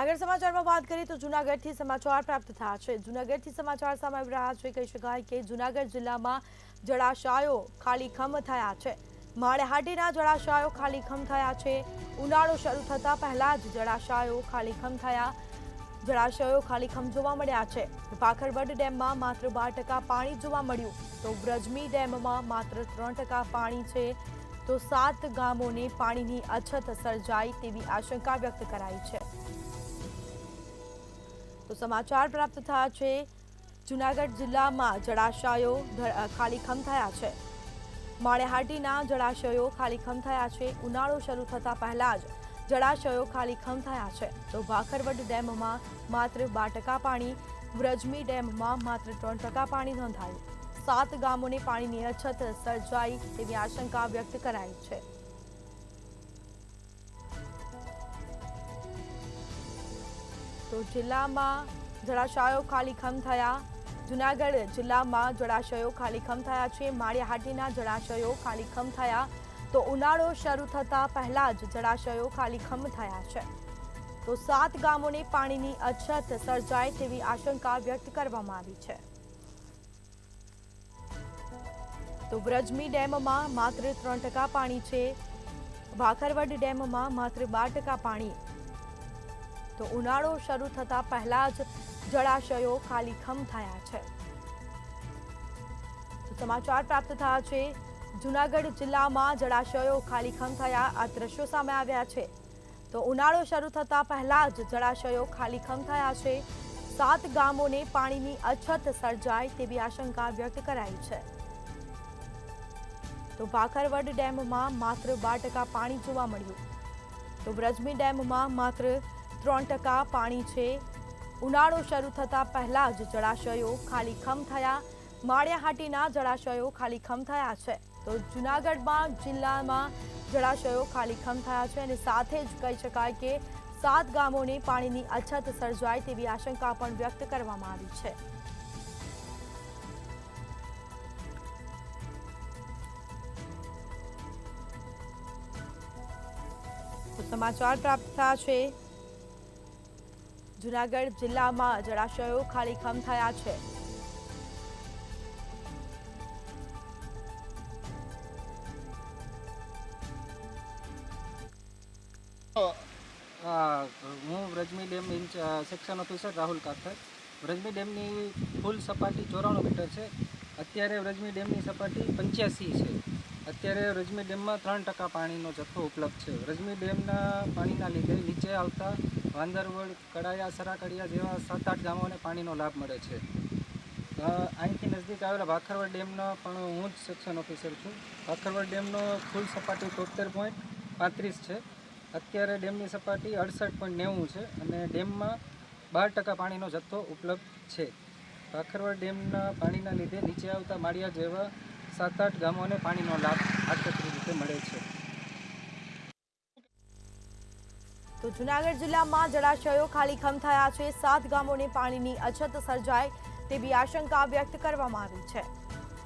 આગળ સમાચારમાં વાત કરીએ તો જૂનાગઢથી સમાચાર પ્રાપ્ત થયા છે। જૂનાગઢથી સમાચાર સામે આવી રહ્યા છે। કહી શકાય કે જૂનાગઢ જિલ્લામાં જળાશયો ખાલીખમ થયા છે। માળિયાહાટીના જળાશયો ખાલીખમ થયા છે। ઉનાળો શરૂ થતા પહેલા જ જળાશયો ખાલીખમ થયા। જળાશયો ખાલીખમ જોવા મળ્યા છે। ભાખરવડ ડેમમાં માત્ર 12% પાણી જોવા મળ્યું તો વ્રજમી ડેમમાં માત્ર 3% પાણી છે તો 7 ગામોને પાણીની અછત સર્જાય તેવી આશંકા વ્યક્ત કરાઈ છે। તો સમાચાર પ્રાપ્ત થયા છે। જૂનાગઢ જિલ્લામાં જળાશયો ખાલીખમ થયા છે। માળિયાહાટીના જળાશયો ખાલીખમ થયા છે। ઉનાળો શરૂ થતા પહેલા જ જળાશયો ખાલીખમ થયા છે તો ભાખરવડ ડેમમાં માત્ર 12% પાણી, વ્રજમી ડેમમાં માત્ર 3% પાણી નોંધાયું। 7 ગામોને પાણીની અછત સર્જાઈ તેવી આશંકા વ્યક્ત કરાઈ છે। તો જિલ્લામાં જળાશયો ખાલીખમ થયા। જૂનાગઢ જિલ્લામાં જળાશયો ખાલીખમ થયા છે। માળિયાહાટીના જળાશયો ખાલીખમ થયા તો ઉનાળો શરૂ થતા પહેલા જ જળાશયો ખાલીખમ થયા છે તો 7 ગામોને પાણીની અછત સર્જાય તેવી આશંકા વ્યક્ત કરવામાં આવી છે। તો વ્રજમી ડેમમાં માત્ર 3% પાણી છે। ભાખરવડ ડેમમાં માત્ર 12% પાણી તો ઉનાળો શરૂ થતા પહેલા જ જળાશયો ખાલીખમ થયા છે। સમાચાર પ્રાપ્ત થયા છે। જૂનાગઢ જિલ્લામાં જળાશયો ખાલીખમ થયા આ દ્રશ્યો સામે આવ્યા છે। તો ઉનાળો શરૂ થતા પહેલા જ જળાશયો ખાલીખમ થયા છે। 7 ગામોને પાણીની અછત સર્જાય તેવી આશંકા વ્યક્ત કરાઈ છે। તો ભાખરવડ ડેમમાં માત્ર 12% પાણી જોવા મળ્યું તો વ્રજમી ડેમમાં માત્ર 3% પાણી છે। ઉનાળો શરૂ થતા પહેલા જ જળાશયો ખાલીખમ થયા। માળિયાહાટીના જળાશયો ખાલીખમ થયા છે તો જૂનાગઢમાં જિલ્લામાં જળાશયો ખાલીખમ થયા છે અને સાથે જ કહી શકાય કે 7 ગામોને પાણીની અછત સર્જાય તેવી આશંકા પણ વ્યક્ત કરવામાં આવી છે। તો સમાચાર પ્રાપ્ત થયા છે। જૂનાગઢ જિલ્લામાં જળાશયો ખાલીખમ થયા છે। હું વ્રજમી ડેમ સેક્શન ઓફિસર રાહુલ કાથર। વ્રજમી ડેમની ફૂલ સપાટી 94 મીટર છે। અત્યારે વ્રજમી ડેમની સપાટી 85 છે। અત્યારે વ્રજમી ડેમમાં 3% પાણીનો જથ્થો ઉપલબ્ધ છે। વ્રજમી ડેમના પાણીના લીધે નીચે આવતા વાંદરવડ, કડાયા, સરાકડિયા જેવા 7-8 ગામોને પાણીનો લાભ મળે છે। અહીંથી નજીક આવેલા ભાખરવડ ડેમનો પણ હું જ સેક્શન ઓફિસર છું। ભાખરવડ ડેમનો ફૂલ સપાટી 73.35 છે। અત્યારે ડેમની સપાટી 68.90 છે અને ડેમમાં 12% પાણીનો જથ્થો ઉપલબ્ધ છે। ભાખરવડ ડેમના પાણીના લીધે નીચે આવતા માળિયા જેવા 7-8 ગામોને પાણીનો લાભ આકસ્મિક રીતે મળે છે। તો જૂનાગઢ જિલ્લામાં જળાશયો ખાલીખમ થયા છે। 7 ગામોને પાણીની અછત સર્જાય તેવી આશંકા વ્યક્ત કરવામાં આવી છે।